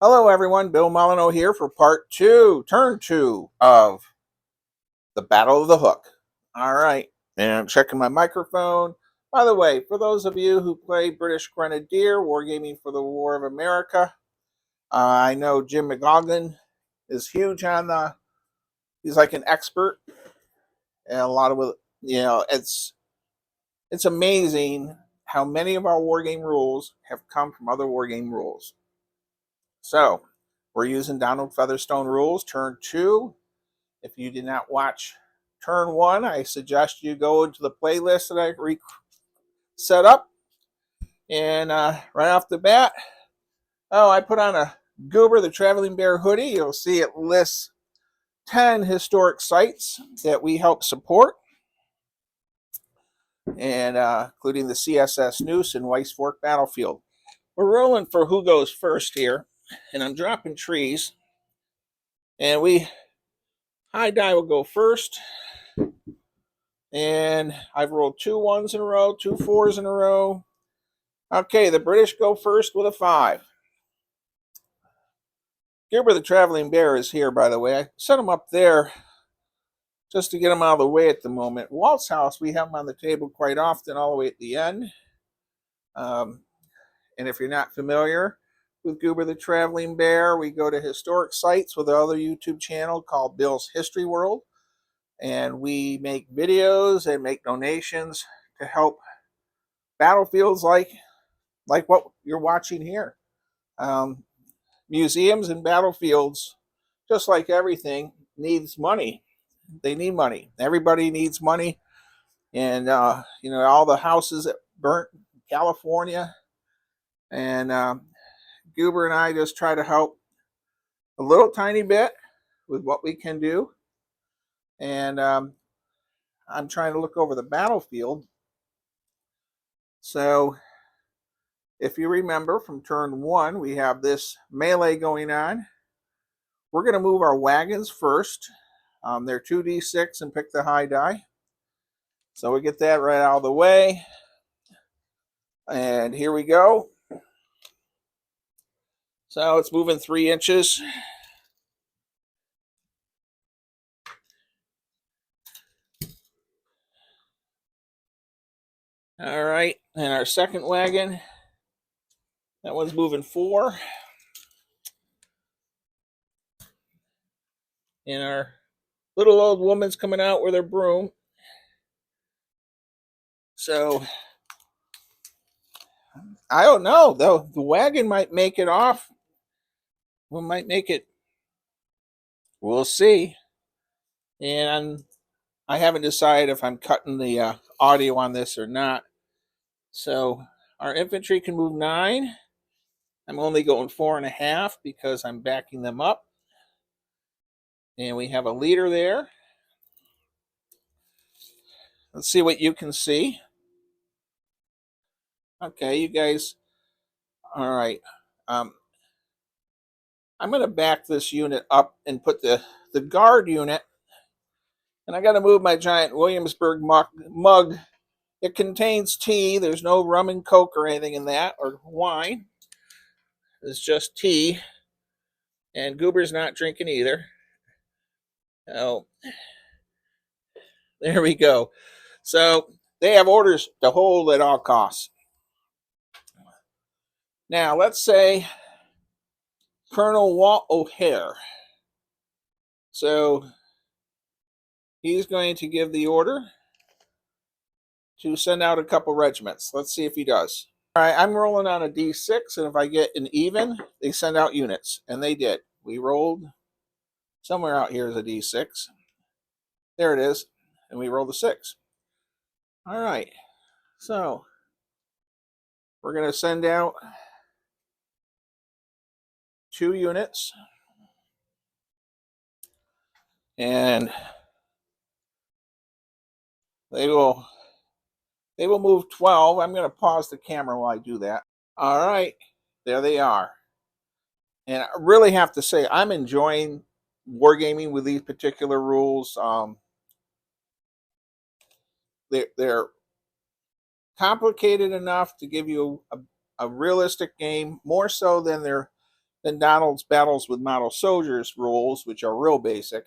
Hello, everyone. Bill Molyneux here for part two, turn two of the Battle of the Hook. All right, and I'm checking my microphone. By the way, for those of you who play British Grenadier, Wargaming for the War of America, I know Jim McGoggin is huge on he's like an expert, and a lot of, it's amazing how many of our wargame rules have come from other wargame rules. So, we're using Donald Featherstone rules, turn two. If you did not watch turn one, I suggest you go into the playlist that I set up. And right off the bat, I put on a Goober the Traveling Bear hoodie. You'll see it lists 10 historic sites that we help support, and including the CSS Noose and Weiss Fork Battlefield. We're rolling for who goes first here, and I'm dropping trees. And high die will go first. And I've rolled 2 1s in a row, 2 4s in a row. Okay, the British go first with a 5. Gilbert the Traveling Bear is here, by the way. I set him up there just to get him out of the way at the moment. Walt's house, we have him on the table quite often, all the way at the end. And if you're not familiar with Goober the Traveling Bear, we go to historic sites with our other YouTube channel called Bill's History World. And we make videos and make donations to help battlefields like what you're watching here. Museums and battlefields, just like everything, needs money. They need money. Everybody needs money. And, all the houses that burnt in California. And Goober and I just try to help a little tiny bit with what we can do. And I'm trying to look over the battlefield. So if you remember from turn one, we have this melee going on. We're going to move our wagons first. They're 2d6 and pick the high die. So we get that right out of the way. And here we go. So it's moving 3 inches. All right, and our second wagon, that one's moving 4. And our little old woman's coming out with her broom. So I don't know, though. The wagon might make it off. We might make it. We'll see. And I haven't decided if I'm cutting the audio on this or not. So our infantry can move 9. I'm only going 4.5 because I'm backing them up. And we have a leader there. Let's see what you can see. Okay, you guys. All right. I'm going to back this unit up and put the guard unit. And I got to move my giant Williamsburg mug. It contains tea. There's no rum and coke or anything in that, or wine. It's just tea. And Goober's not drinking either. Oh, there we go. So they have orders to hold at all costs. Now, let's say Colonel Walt O'Hare. So he's going to give the order to send out a couple regiments. Let's see if he does. All right, I'm rolling on a D6, and if I get an even, they send out units. And they did. We rolled somewhere out here is a D6. There it is. And we rolled a 6. All right. So we're going to send out 2 units. And they will move 12. I'm going to pause the camera while I do that. All right. There they are. And I really have to say, I'm enjoying wargaming with these particular rules. They're complicated enough to give you a realistic game, more so than they're than Donald's Battles with Model Soldiers rules, which are real basic.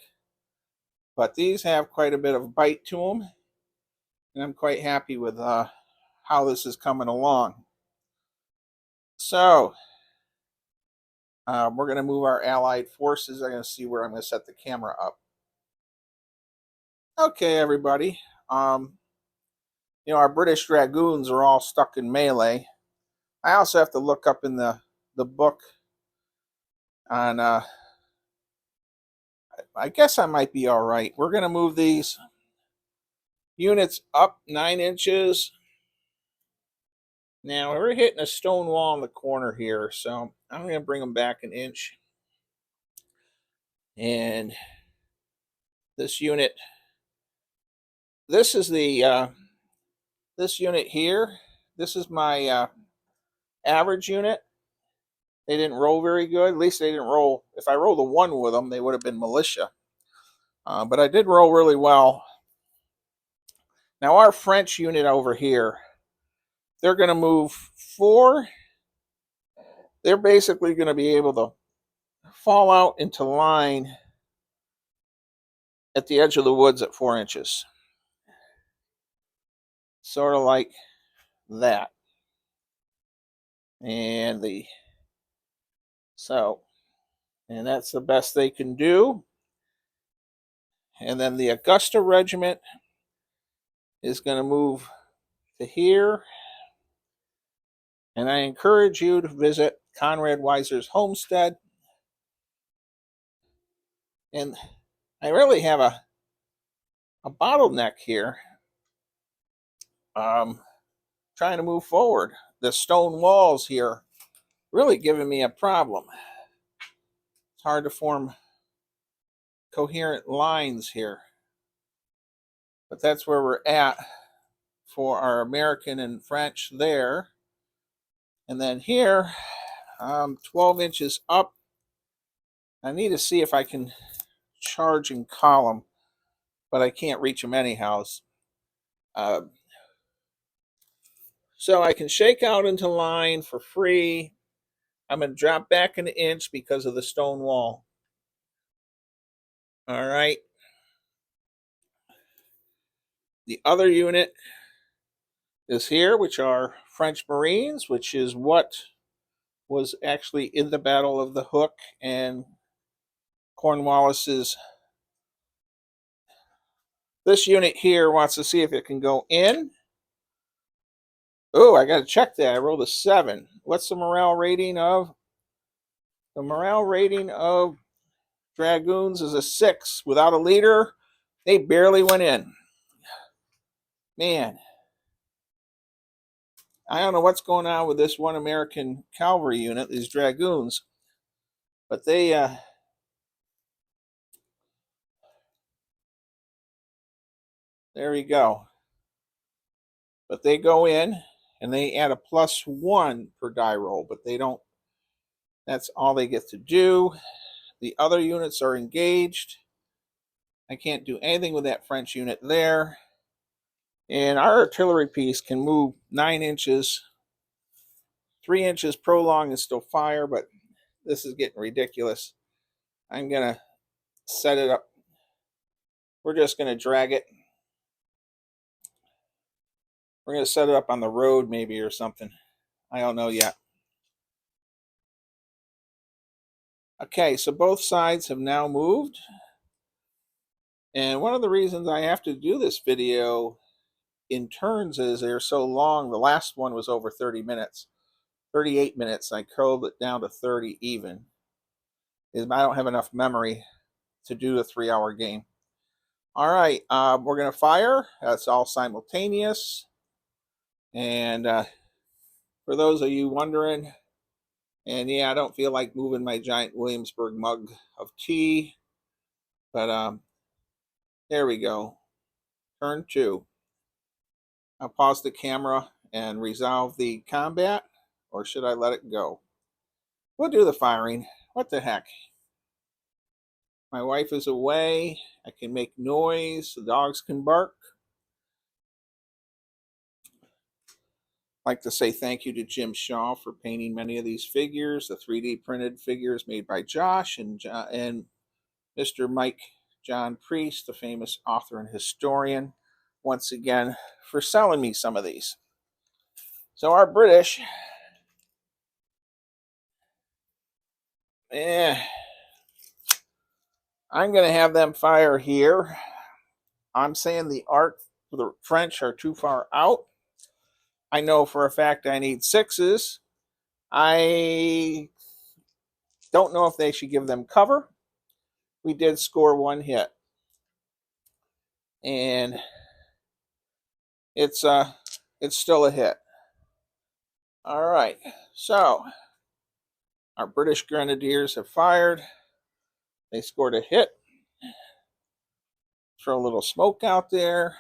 But these have quite a bit of bite to them, and I'm quite happy with how this is coming along. So, we're going to move our allied forces. I'm going to see where I'm going to set the camera up. Okay, everybody. Our British Dragoons are all stuck in melee. I also have to look up in the book on, I guess I might be all right. We're going to move these units up 9 inches. Now, we're hitting a stone wall in the corner here, so I'm going to bring them back an inch. And this unit, this is the, this unit here, this is my average unit. They didn't roll very good. At least they didn't roll. If I rolled a 1 with them, they would have been militia. But I did roll really well. Now, our French unit over here, they're going to move 4. They're basically going to be able to fall out into line at the edge of the woods at 4 inches. Sort of like that. And and that's the best they can do. And then the Augusta Regiment is going to move to here. And I encourage you to visit Conrad Weiser's homestead. And I really have a bottleneck here. Trying to move forward. The stone walls here really giving me a problem. It's hard to form coherent lines here. But that's where we're at for our American and French there. And then here, 12 inches up. I need to see if I can charge in column, but I can't reach them anyhow. So I can shake out into line for free. I'm going to drop back an inch because of the stone wall. All right. The other unit is here, which are French Marines, which is what was actually in the Battle of the Hook and Cornwallis's. This unit here wants to see if it can go in. Oh, I got to check that. I rolled a 7. What's the morale rating of? The morale rating of Dragoons is a 6. Without a leader, they barely went in. Man, I don't know what's going on with this one American cavalry unit, these Dragoons, but they, there we go. But they go in and they add a +1 per die roll, but they don't, that's all they get to do. The other units are engaged. I can't do anything with that French unit there. And our artillery piece can move 9 inches, 3 inches prolong and still fire, but this is getting ridiculous. I'm going to set it up. We're just going to drag it. We're going to set it up on the road maybe or something. I don't know yet. Okay, so both sides have now moved. And one of the reasons I have to do this video in turns is they're so long. The last one was over 30 minutes, 38 minutes. I curled it down to 30 even. I don't have enough memory to do a 3-hour game. All right, we're going to fire. That's all simultaneous. And for those of you wondering, and yeah, I don't feel like moving my giant Williamsburg mug of tea, but there we go. Turn 2. I'll pause the camera and resolve the combat, or should I let it go? We'll do the firing. What the heck? My wife is away. I can make noise. The dogs can bark. like to say thank you to Jim Shaw for painting many of these figures, the 3D printed figures made by Josh and Mr. Mike John Priest, the famous author and historian, once again for selling me some of these. So our British, I'm going to have them fire here. I'm saying the art for the French are too far out. I know for a fact I need 6s. I don't know if they should give them cover. We did score 1 hit. And it's still a hit. All right. So our British Grenadiers have fired. They scored a hit. Throw a little smoke out there.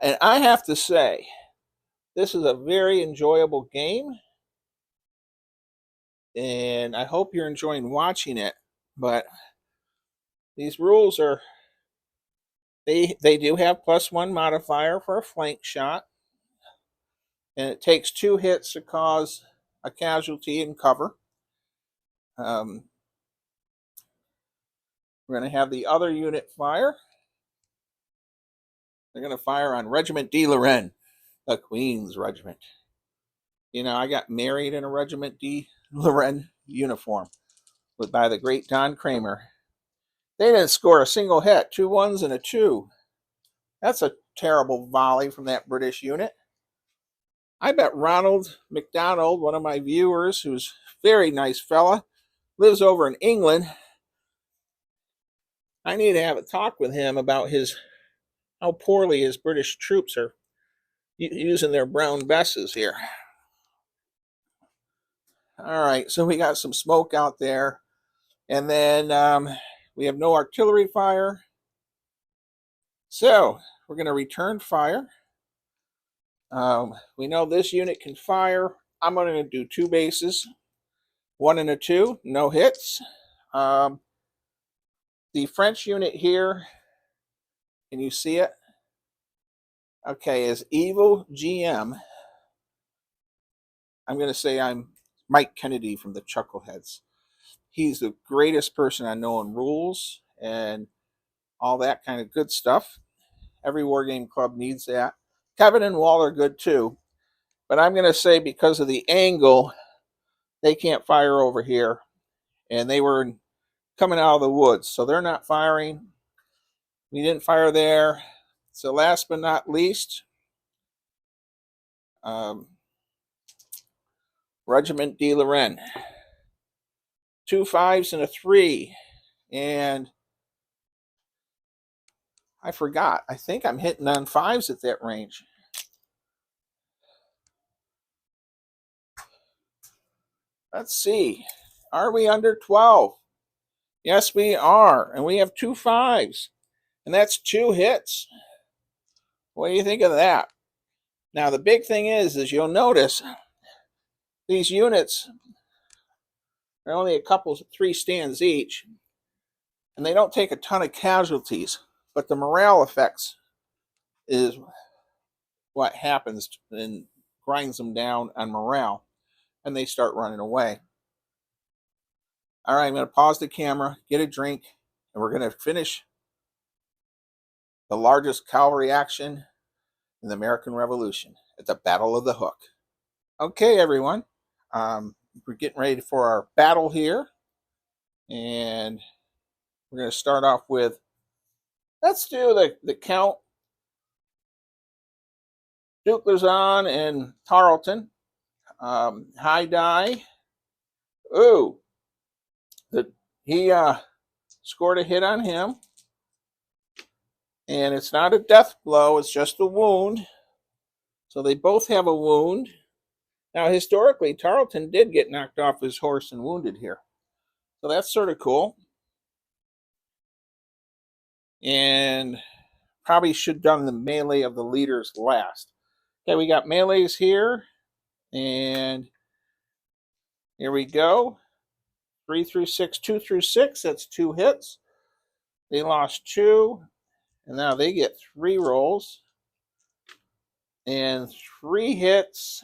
And I have to say, this is a very enjoyable game. And I hope you're enjoying watching it. But these rules are, they do have +1 modifier for a flank shot. And it takes 2 hits to cause a casualty in cover. We're going to have the other unit fire. They're going to fire on Regiment de Lorraine, the Queen's Regiment. You know, I got married in a Regiment de Lorraine uniform by the great Don Kramer. They didn't score a single hit, 2 1s and a 2. That's a terrible volley from that British unit. I bet Ronald McDonald, one of my viewers, who's a very nice fella, lives over in England. I need to have a talk with him about how poorly his British troops are using their brown besses here. All right, so we got some smoke out there. And then we have no artillery fire. So we're going to return fire. We know this unit can fire. I'm going to do 2 bases. 1 and a 2, no hits. The French unit here, can you see it? Okay, is Evil GM. I'm going to say I'm Mike Kennedy from the Chuckleheads. He's the greatest person I know in rules and all that kind of good stuff. Every Wargame Club needs that. Kevin and Wall are good too. But I'm going to say because of the angle, they can't fire over here. And they were coming out of the woods, so they're not firing. We didn't fire there. So last but not least, Regiment de Lorraine. 2 5s and a 3. And I forgot. I think I'm hitting on 5s at that range. Let's see. Are we under 12? Yes, we are. And we have 2 5s. And that's 2 hits. What do you think of that? Now, the big thing is you'll notice these units are only a couple, 3 stands each. And they don't take a ton of casualties. But the morale effects is what happens and grinds them down on morale. And they start running away. All right, I'm going to pause the camera, get a drink, and we're going to finish the largest cavalry action in the American Revolution at the Battle of the Hook. Okay, everyone. We're getting ready for our battle here. And we're going to start off with, let's do the Count, Duke Luzon, and Tarleton. High die. Ooh. He scored a hit on him. And it's not a death blow, it's just a wound. So they both have a wound. Now, historically, Tarleton did get knocked off his horse and wounded here. So that's sort of cool. And probably should have done the melee of the leaders last. Okay, we got melees here. And here we go. 3 through 6, 2 through 6. That's 2 hits. They lost 2. And now they get 3 rolls. And 3 hits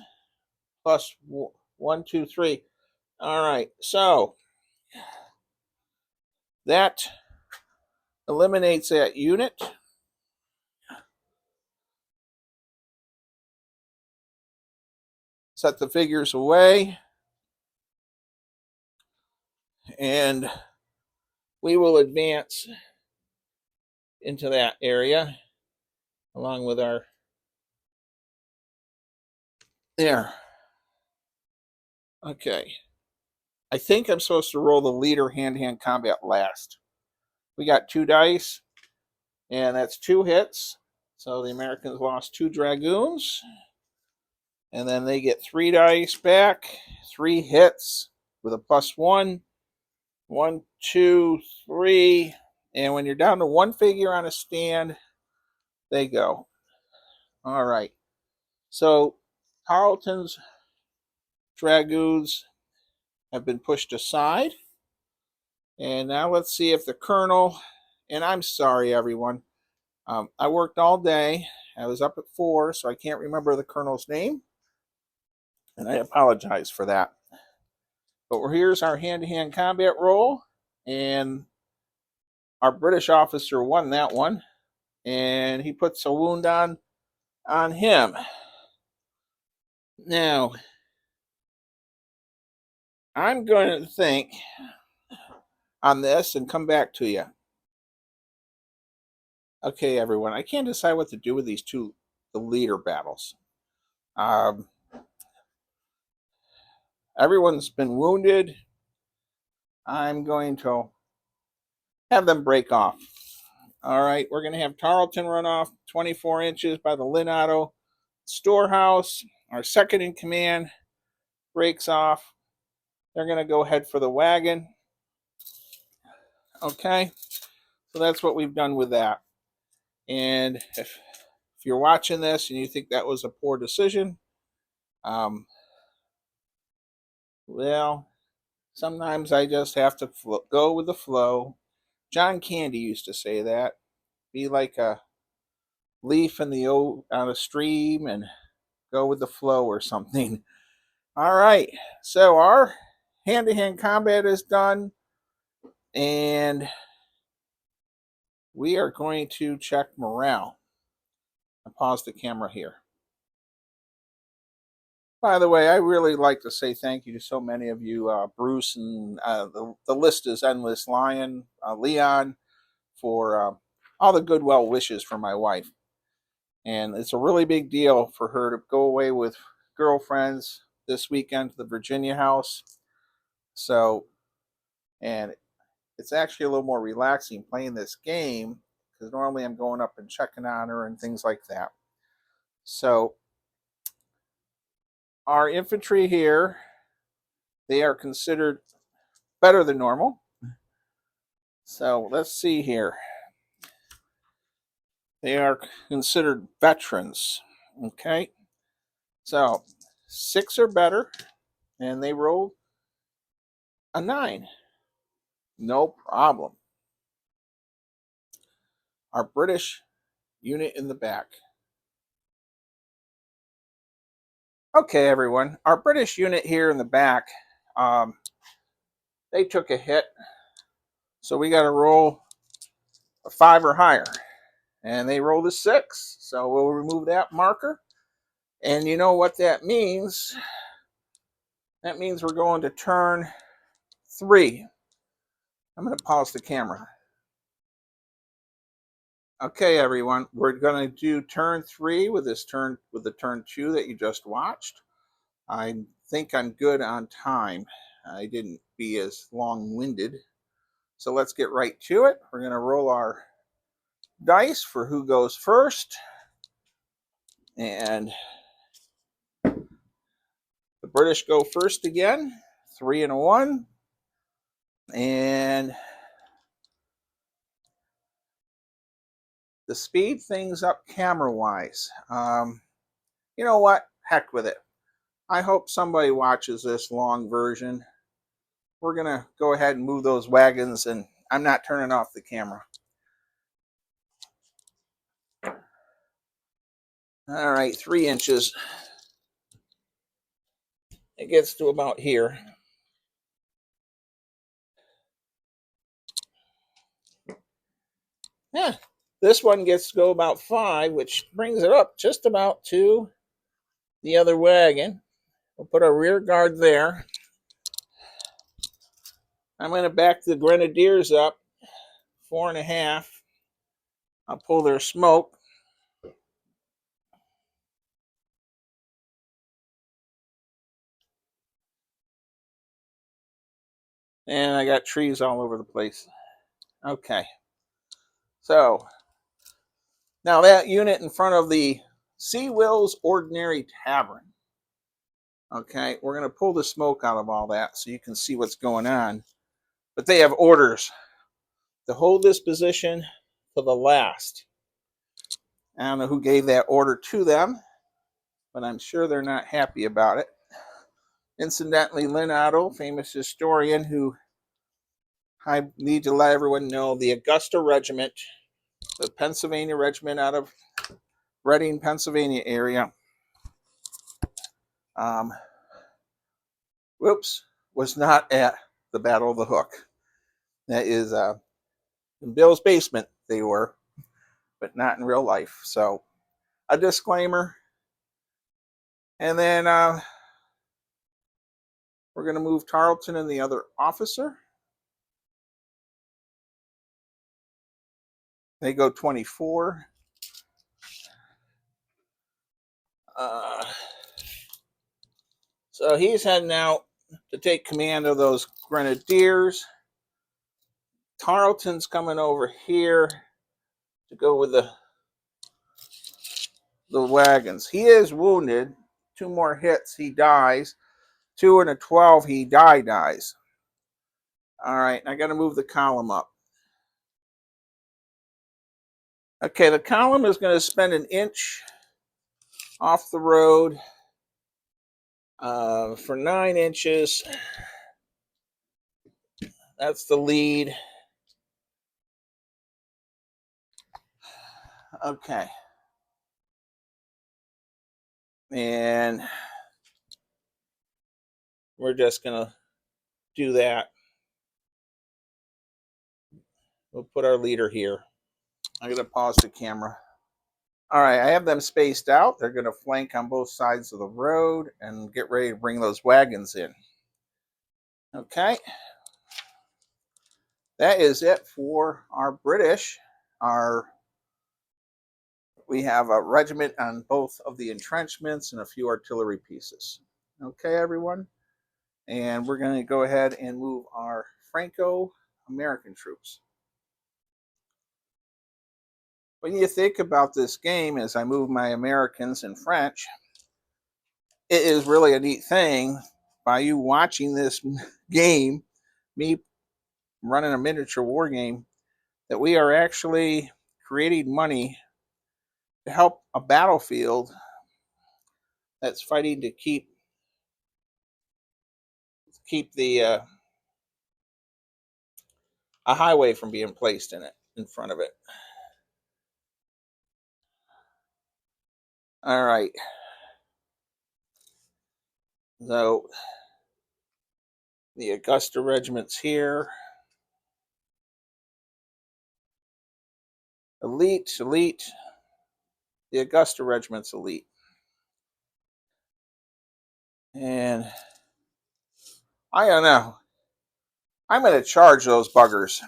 plus 1, 2, 3. All right, so that eliminates that unit. Set the figures away. And we will advance into that area along with our there. Okay. I think I'm supposed to roll the leader hand-to-hand combat last. We got 2 dice, and that's 2 hits. So the Americans lost 2 dragoons. And then they get 3 dice back, 3 hits with a +1. 1, 2, 3. And when you're down to 1 figure on a stand, they go. All right. So Tarleton's dragoons have been pushed aside. And now let's see if the colonel, and I'm sorry, everyone. I worked all day. I was up at 4, so I can't remember the colonel's name. And I apologize for that. But here's our hand-to-hand combat roll. And our British officer won that one. And he puts a wound on him. Now, I'm going to think on this and come back to you. Okay, everyone, I can't decide what to do with these the leader battles. Everyone's been wounded. I'm going to have them break off. All right, we're going to have Tarleton run off 24 inches by the Lynn Auto storehouse. Our second in command breaks off. They're going to go head for the wagon. Okay, so that's what we've done with that. And if you're watching this and you think that was a poor decision, well, sometimes I just have to go with the flow. John Candy used to say that. Be like a leaf in the on a stream and go with the flow or something. All right, so our hand-to-hand combat is done, and we are going to check morale. I'll pause the camera here. By the way, I really like to say thank you to so many of you, Bruce, and the list is endless. Lion, Leon, for all the good well wishes for my wife. And it's a really big deal for her to go away with girlfriends this weekend to the Virginia house. So, and it's actually a little more relaxing playing this game because normally I'm going up and checking on her and things like that. So, our infantry here, they are considered better than normal. So, let's see here. They are considered veterans. Okay. So, 6 or better, and they rolled a 9. No problem. Our British unit in the back. Okay, everyone. Our British unit here in the back, they took a hit. So we got to roll a 5 or higher. And they rolled a 6. So we'll remove that marker. And you know what that means? That means we're going to turn 3. I'm going to pause the camera. Okay, everyone. We're going to do turn 3 with the turn 2 that you just watched. I think I'm good on time. I didn't be as long-winded. So let's get right to it. We're going to roll our dice for who goes first. And the British go first again. 3 and a 1. And to speed things up camera-wise, you know what? Heck with it. I hope somebody watches this long version. We're going to go ahead and move those wagons, and I'm not turning off the camera. All right, 3 inches. It gets to about here. Yeah, this one gets to go about 5, which brings it up just about to the other wagon. We'll put our rear guard there. I'm going to back the Grenadiers up 4.5. I'll pull their smoke. And I got trees all over the place. Okay. So, now that unit in front of the Sea Will's Ordinary Tavern. Okay, we're going to pull the smoke out of all that so you can see what's going on. But they have orders to hold this position to the last. I don't know who gave that order to them, but I'm sure they're not happy about it. Incidentally, Lynn Otto, famous historian who I need to let everyone know, the Augusta Regiment, the Pennsylvania Regiment out of Reading, Pennsylvania area, was not at the Battle of the Hook. That is in Bill's basement, they were, but not in real life. So, a disclaimer. And then we're going to move Tarleton and the other officer. They go 24. So he's heading out to take command of those Grenadiers. Tarleton's coming over here to go with the wagons. He is wounded. 2 more hits, he dies. 2 and a 12, he dies. All right, I got to move the column up. Okay, the column is going to spend 1 inch off the road for 9 inches. That's the lead. Okay. And we're just going to do that. We'll put our leader here. I'm going to pause the camera. All right, I have them spaced out. They're going to flank on both sides of the road and get ready to bring those wagons in. Okay. That is it for our British. We have a regiment on both of the entrenchments and a few artillery pieces. Okay, everyone? And we're going to go ahead and move our Franco-American troops. When you think about this game, as I move my Americans and French, it is really a neat thing by you watching this game, me running a miniature war game, that we are actually creating money to help a battlefield that's fighting to keep the a highway from being placed in front of it. All right. So the Augusta regiment's here. Elite. The Augusta regiment's elite. And I don't know. I'm going to charge those buggers.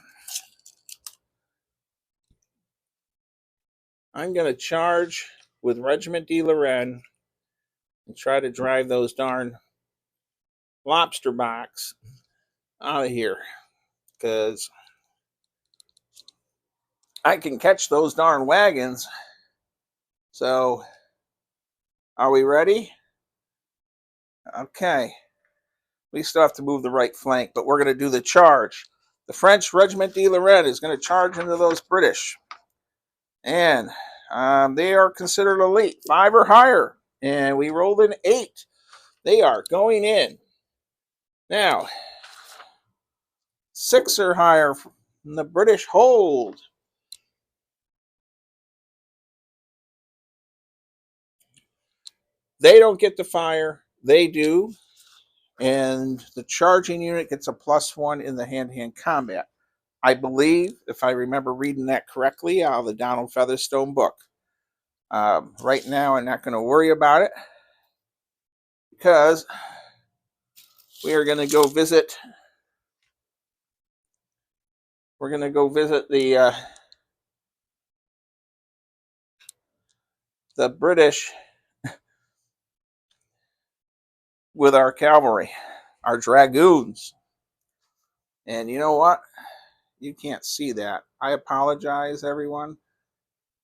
I'm going to charge with Regiment de Lorraine and try to drive those darn lobster box out of here. Because I can catch those darn wagons. So, are we ready? Okay. We still have to move the right flank, but we're going to do the charge. The French Regiment de Lorraine is going to charge into those British. And they are considered elite, 5 or higher. And we rolled an 8. They are going in. Now, 6 or higher, and the British hold. They don't get to fire. They do. And the charging unit gets a +1 in the hand-to-hand combat. I believe, if I remember reading that correctly, out of the Donald Featherstone book. Right now, I'm not going to worry about it because we are going to go visit. We're going to go visit the British with our cavalry, our dragoons. And you know what? You can't see that. I apologize, everyone.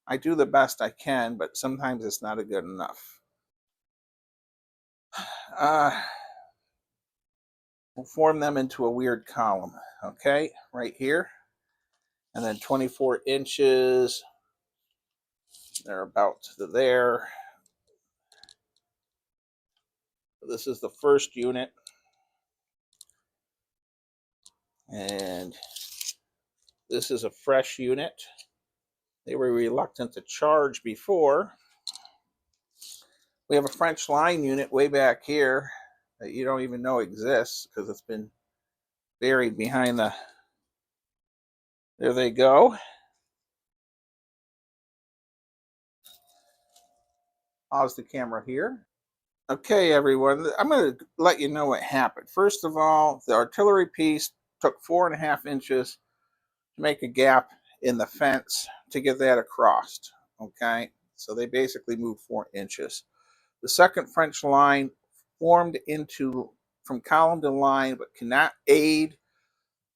I do the best I can, but sometimes it's not good enough. We'll form them into a weird column, okay? Right here. And then 24 inches. They're about to there. This is the first unit. And this is a fresh unit. They were reluctant to charge before. We have a French line unit way back here that you don't even know exists because it's been buried behind the... There they go. Pause the camera here. Okay, everyone, I'm going to let you know what happened. First of all, the artillery piece took 4.5 inches to make a gap in the fence to get that across. Okay, so they basically moved 4 inches. The second French line formed into from column to line, but cannot aid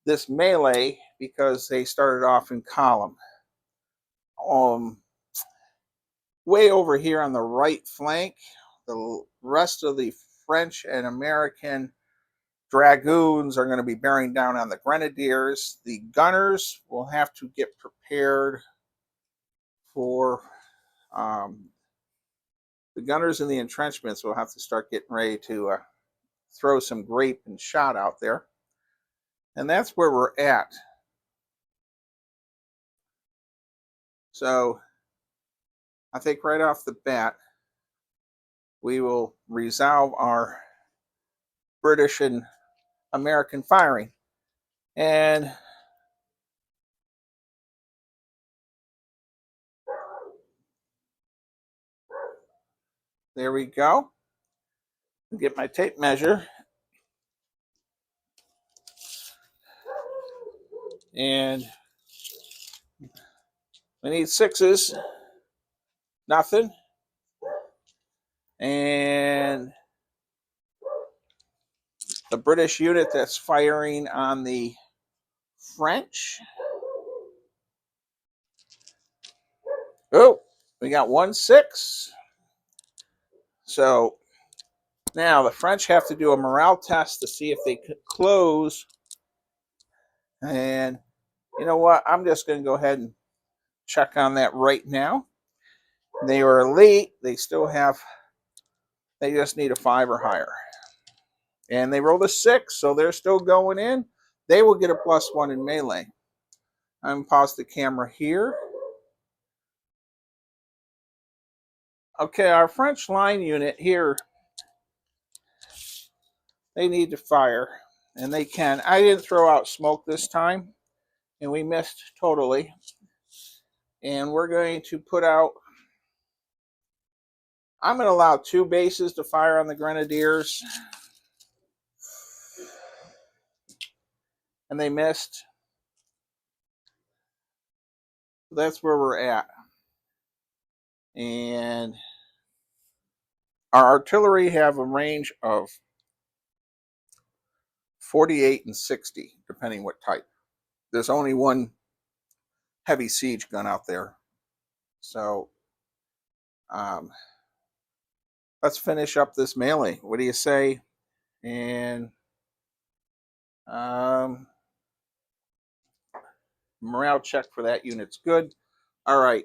this melee because they started off in column. Way over here on the right flank, the rest of the French and American dragoons are going to be bearing down on the grenadiers. The gunners will have to get prepared for the gunners in the entrenchments will have to start getting ready to throw some grape and shot out there. And that's where we're at. So I think right off the bat, we will resolve our British and American firing. And there we go. Get my tape measure. And we need 6s. Nothing. And the British unit that's firing on the French. Oh, we got 1 6. So now the French have to do a morale test to see if they could close. And you know what? I'm just going to go ahead and check on that right now. They are elite. They still have, they just need a 5 or higher. And they rolled a 6, so they're still going in. They will get a +1 in melee. I'm going to pause the camera here. Okay, our French line unit here, they need to fire, and they can. I didn't throw out smoke this time, and we missed totally. And we're going to put out, I'm going to allow 2 bases to fire on the grenadiers. And they missed. That's where we're at. And our artillery have a range of 48 and 60, depending what type. There's only one heavy siege gun out there. So let's finish up this melee. What do you say? And morale check for that unit's good. All right.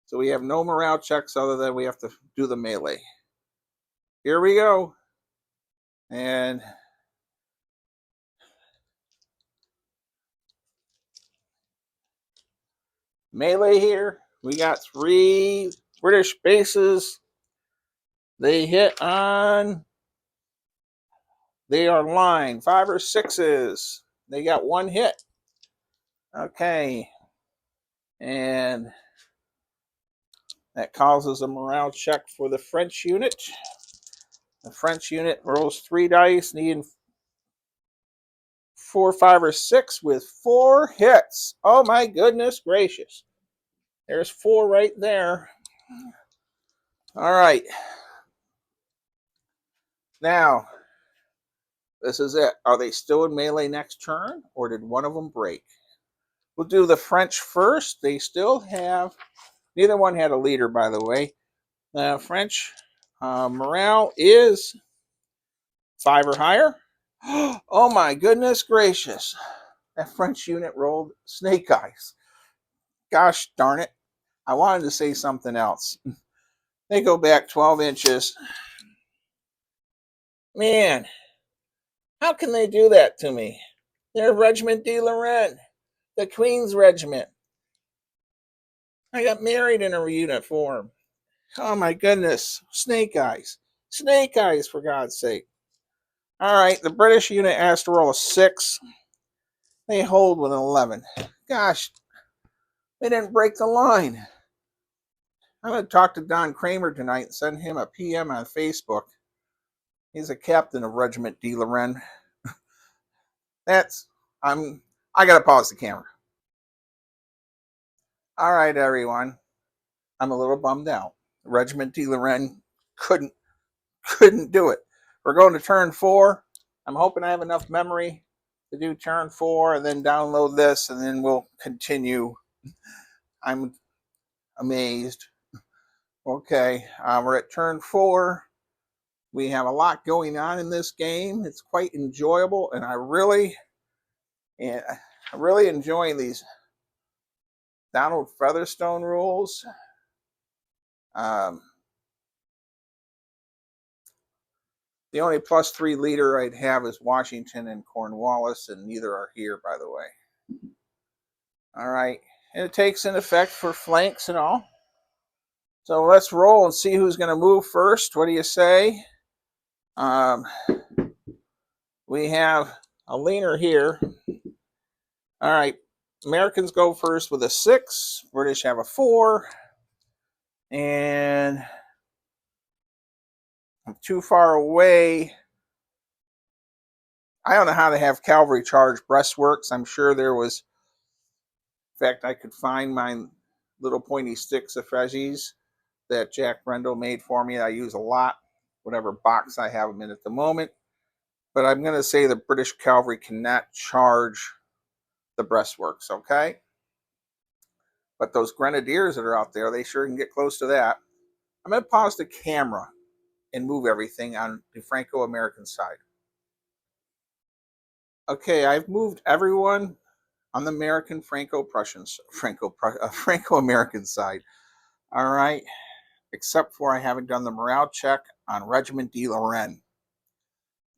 So we have no morale checks other than we have to do the melee. Here we go. And melee here. We got 3 British bases. They hit on, they are line 5 or 6s. They got one hit. Okay. And that causes a morale check for the French unit. The French unit rolls 3 dice, needing 4, 5, or 6 with 4 hits. Oh my goodness gracious. There's 4 right there. All right. Now, this is it. Are they still in melee next turn, or did one of them break? We'll do the French first. They still have, neither one had a leader, by the way. The French morale is 5 or higher. Oh my goodness gracious. That French unit rolled snake eyes. Gosh darn it. I wanted to say something else. They go back 12 inches. Man, how can they do that to me? They're Regiment de Lorraine, the Queen's Regiment. I got married in a uniform. Oh my goodness. Snake eyes. Snake eyes, for God's sake. All right, the British unit has to roll a 6. They hold with an 11. Gosh, they didn't break the line. I'm going to talk to Don Kramer tonight and send him a PM on Facebook. He's a captain of Regiment de Lorraine. I got to pause the camera. All right, everyone. I'm a little bummed out. Regiment de Lorraine couldn't do it. We're going to turn 4. I'm hoping I have enough memory to do turn 4 and then download this, and then we'll continue. I'm amazed. Okay, we're at turn 4. We have a lot going on in this game. It's quite enjoyable, and I'm really enjoying these Donald Featherstone rules. The only +3 leader I'd have is Washington and Cornwallis, and neither are here, by the way. All right, and it takes in effect for flanks and all. So let's roll and see who's going to move first. What do you say? We have a leaner here. All right, Americans go first with a 6. British have a 4. And I'm too far away. I don't know how to have cavalry charge breastworks. I'm sure there was, in fact, I could find my little pointy sticks of Fezzies that Jack Brendel made for me. I use a lot, whatever box I have them in at the moment. But I'm going to say the British cavalry cannot charge the breastworks, okay? But those grenadiers that are out there, they sure can get close to that. I'm going to pause the camera and move everything on the Franco-American side. Okay, I've moved everyone on the American Franco-American side. All right, except for I haven't done the morale check on Regiment de Lorraine.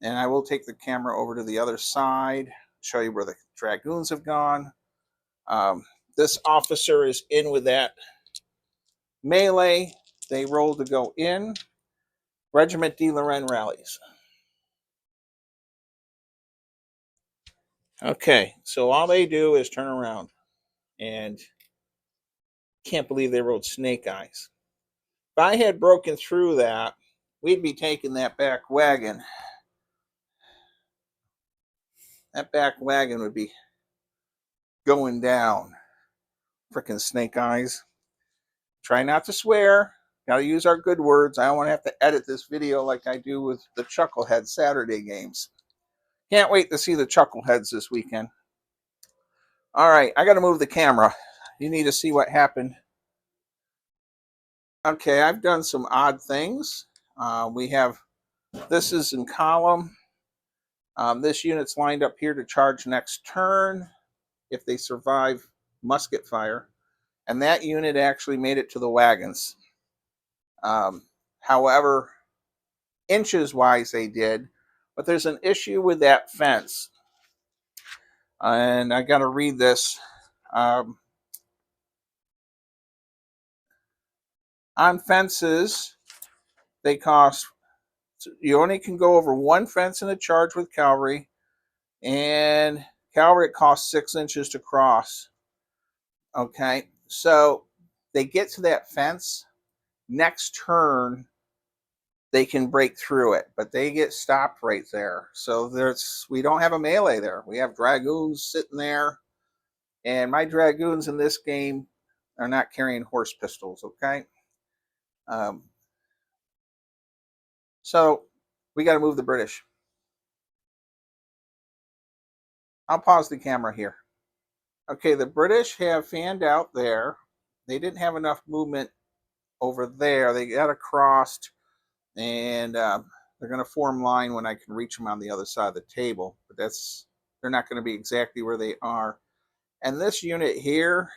And I will take the camera over to the other side, show you where the dragoons have gone. This officer is in with that melee. They roll to go in. Regiment de Lorraine rallies. Okay, so all they do is turn around, and can't believe they rolled snake eyes. If I had broken through that, we'd be taking that back wagon. That back wagon would be going down. Frickin' snake eyes. Try not to swear. Gotta use our good words. I don't want to have to edit this video like I do with the Chucklehead Saturday games. Can't wait to see the Chuckleheads this weekend. All right, I gotta move the camera. You need to see what happened. Okay, I've done some odd things. We have, this is in column. This unit's lined up here to charge next turn if they survive musket fire. And that unit actually made it to the wagons. However, inches-wise they did. But there's an issue with that fence. And I got to read this. On fences, they cost, you only can go over one fence in a charge with cavalry, and cavalry it costs 6 inches to cross. Okay, so they get to that fence, next turn they can break through it, but they get stopped right there. So we don't have a melee there. We have dragoons sitting there, and my dragoons in this game are not carrying horse pistols. Okay, um, so we got to move the British. I'll pause the camera here. Okay, the British have fanned out there. They didn't have enough movement over there. They got across, and they're going to form line when I can reach them on the other side of the table. But they're not going to be exactly where they are. And this unit here,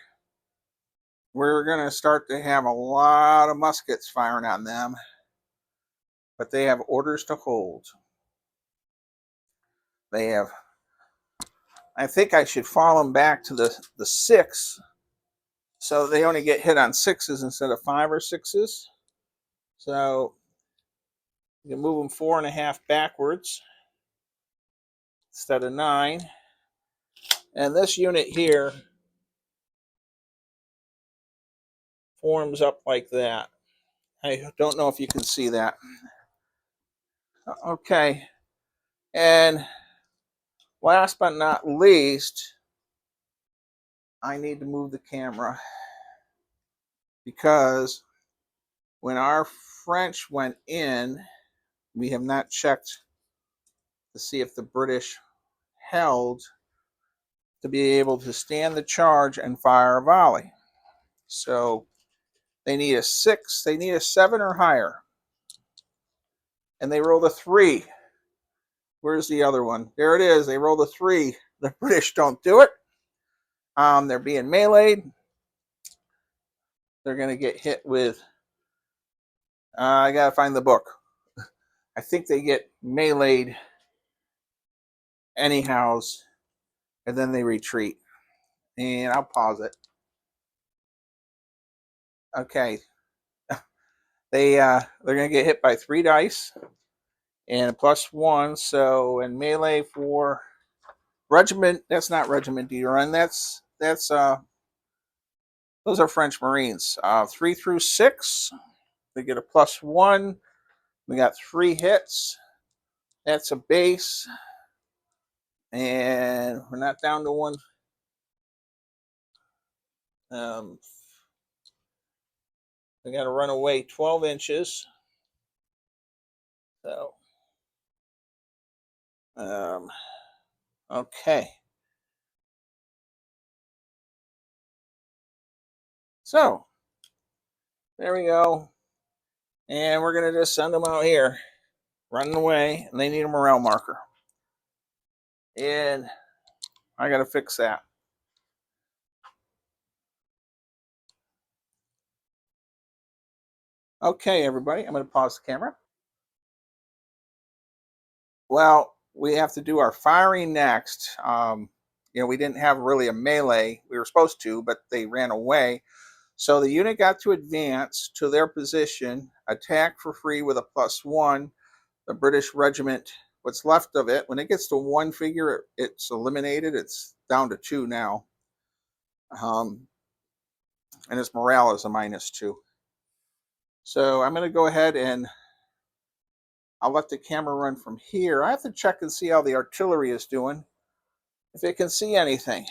we're going to start to have a lot of muskets firing on them. But they have orders to hold. They have, I think I should fall them back to the 6. So they only get hit on 6s instead of 5 or 6s. So you can move them 4.5 backwards instead of 9. And this unit here forms up like that. I don't know if you can see that. Okay. And last but not least, I need to move the camera because when our French went in, we have not checked to see if the British held to be able to stand the charge and fire a volley. So they need a 6, they need a 7 or higher. And they rolled a 3. Where's the other one? There it is. They rolled a 3. The British don't do it. They're being meleeed. They're going to get hit with, I got to find the book. I think they get meleeed anyhows, and then they retreat. And I'll pause it. Okay. They're going to get hit by 3 dice and a +1. So in melee for regiment, that's not regiment D run. That's those are French Marines. 3 through 6, they get a +1. We got 3 hits. That's a base, and we're not down to 1. We got to run away 12 inches. So, okay. So, there we go. And we're going to just send them out here, running away, and they need a morale marker. And I got to fix that. Okay, everybody, I'm going to pause the camera. Well, we have to do our firing next. We didn't have really a melee. We were supposed to, but they ran away. So the unit got to advance to their position, attack for free with a +1. The British regiment, what's left of it, when it gets to 1 figure, it's eliminated. It's down to 2 now. And its morale is a -2. So I'm going to go ahead and I'll let the camera run from here. I have to check and see how the artillery is doing, if it can see anything.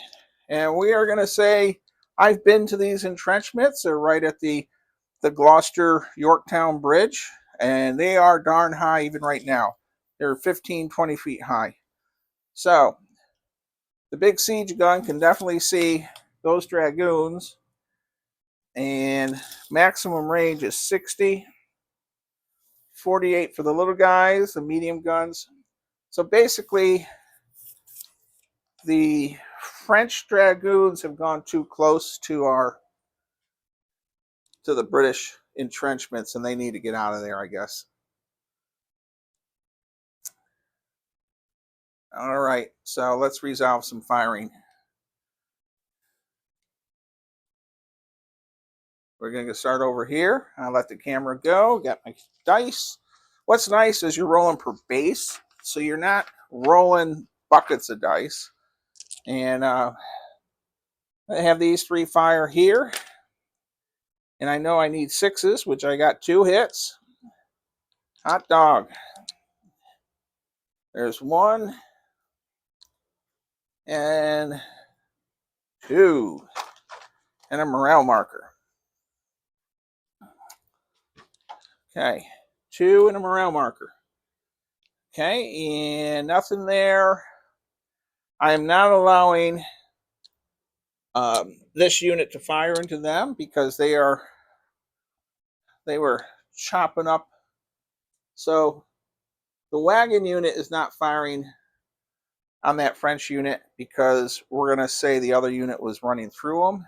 And we are going to say, I've been to these entrenchments. They're right at the Gloucester Yorktown Bridge, and they are darn high even right now. They're 15, 20 feet high. So the big siege gun can definitely see those dragoons, and maximum range is 60, 48 for the little guys, the medium guns. So basically, the French dragoons have gone too close to the British entrenchments, and they need to get out of there, I guess. All right, so let's resolve some firing. We're going to start over here. I'll let the camera go. Got my dice. What's nice is you're rolling per base, so you're not rolling buckets of dice. And I have these 3 fire here. And I know I need 6s, which I got 2 hits. Hot dog. There's 1 and 2. And a morale marker. Okay, 2 and a morale marker. Okay, and nothing there. I am not allowing this unit to fire into them because they were chopping up. So the wagon unit is not firing on that French unit because we're going to say the other unit was running through them.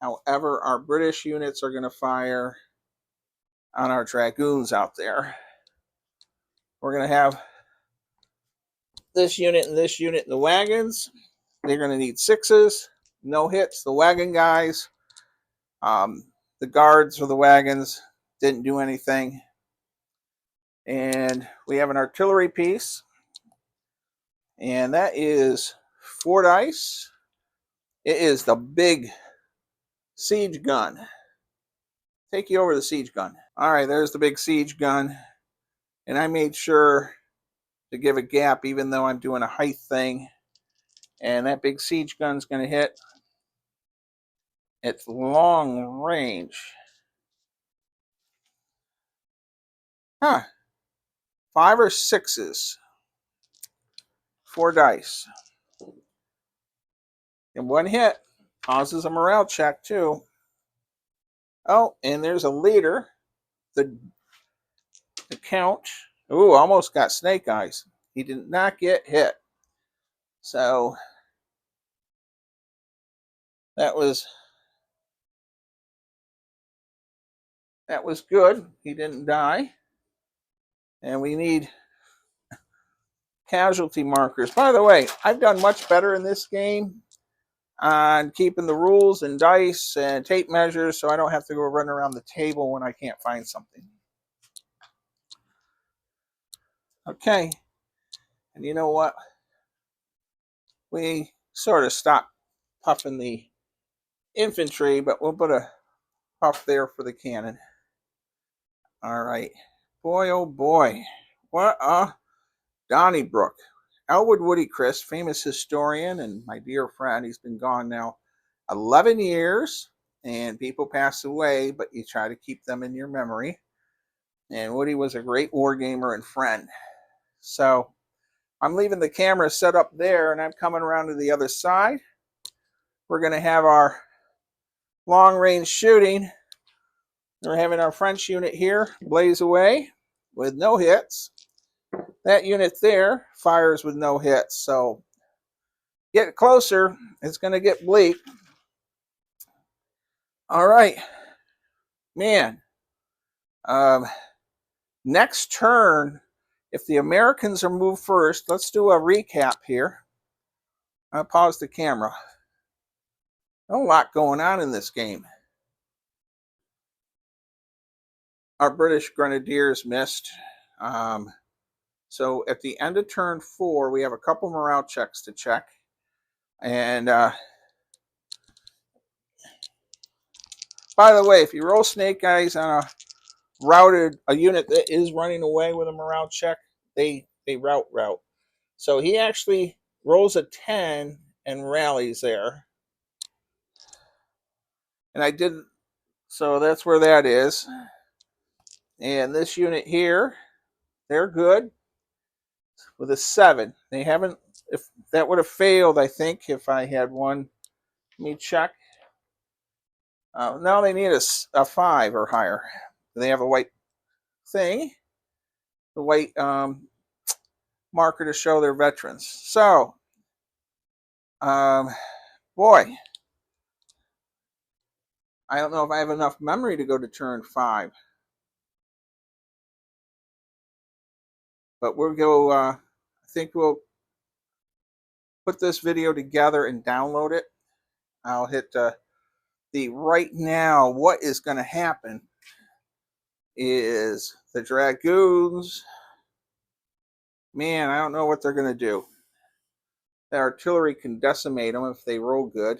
However, our British units are going to fire on our dragoons out there. We're going to have this unit and this unit in the wagons. They're going to need 6s. No hits. The wagon guys. The guards for the wagons didn't do anything. And we have an artillery piece. And that is 4 dice. It is the big siege gun. Take you over the siege gun. All right, there's the big siege gun. And I made sure to give a gap even though I'm doing a height thing. And that big siege gun's going to hit. It's long range. Huh. 5 or 6s. 4 dice. And 1 hit causes a morale check too. Oh, and there's a leader. The count. Ooh, almost got snake eyes. He did not get hit. So that was good. He didn't die. And we need casualty markers. By the way, I've done much better in this game on keeping the rules and dice and tape measures so I don't have to go run around the table when I can't find something. Okay. And you know what? We sort of stopped puffing the infantry, but we'll put a puff there for the cannon. All right. Boy, oh boy. What a Donnybrook. Elwood Woody Chris, famous historian and my dear friend. He's been gone now 11 years, and people pass away, but you try to keep them in your memory. And Woody was a great war gamer and friend. So I'm leaving the camera set up there, and I'm coming around to the other side. We're going to have our long-range shooting. We're having our French unit here blaze away with no hits. That unit there fires with no hits. So get closer. It's going to get bleak. All right. Man. Next turn, if the Americans are moved first, let's do a recap here. I'll pause the camera. A lot going on in this game. Our British Grenadiers missed. So at the end of turn 4, we have a couple morale checks to check. And by the way, if you roll snake eyes on a unit that is running away with a morale check, they rout. So he actually rolls a 10 and rallies there. And I did, so that's where that is. And this unit here, they're good with a 7. They haven't, if that would have failed, I think, if I had one. Let me check. Now they need a 5 or higher. They have a white thing, the white marker to show they're veterans. So, boy, I don't know if I have enough memory to go to turn 5. But we'll go, I think we'll put this video together and download it. I'll hit right now, what is going to happen is the dragoons, man, I don't know what they're going to do. The artillery can decimate them if they roll good.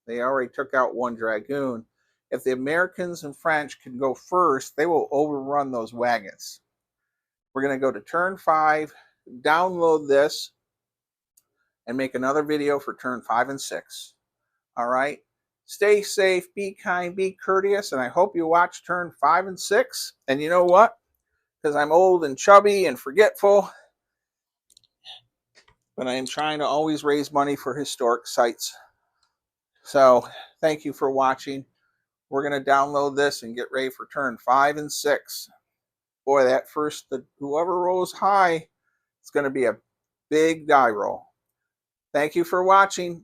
They already took out one dragoon. If the Americans and French can go first, they will overrun those wagons. We're going to go to turn 5, download this, and make another video for turn 5 and 6. All right? Stay safe, be kind, be courteous, and I hope you watch turn 5 and 6. And you know what? Because I'm old and chubby and forgetful, but I am trying to always raise money for historic sites. So thank you for watching. We're going to download this and get ready for turn 5 and 6. Boy, that first, whoever rolls high, it's going to be a big die roll. Thank you for watching.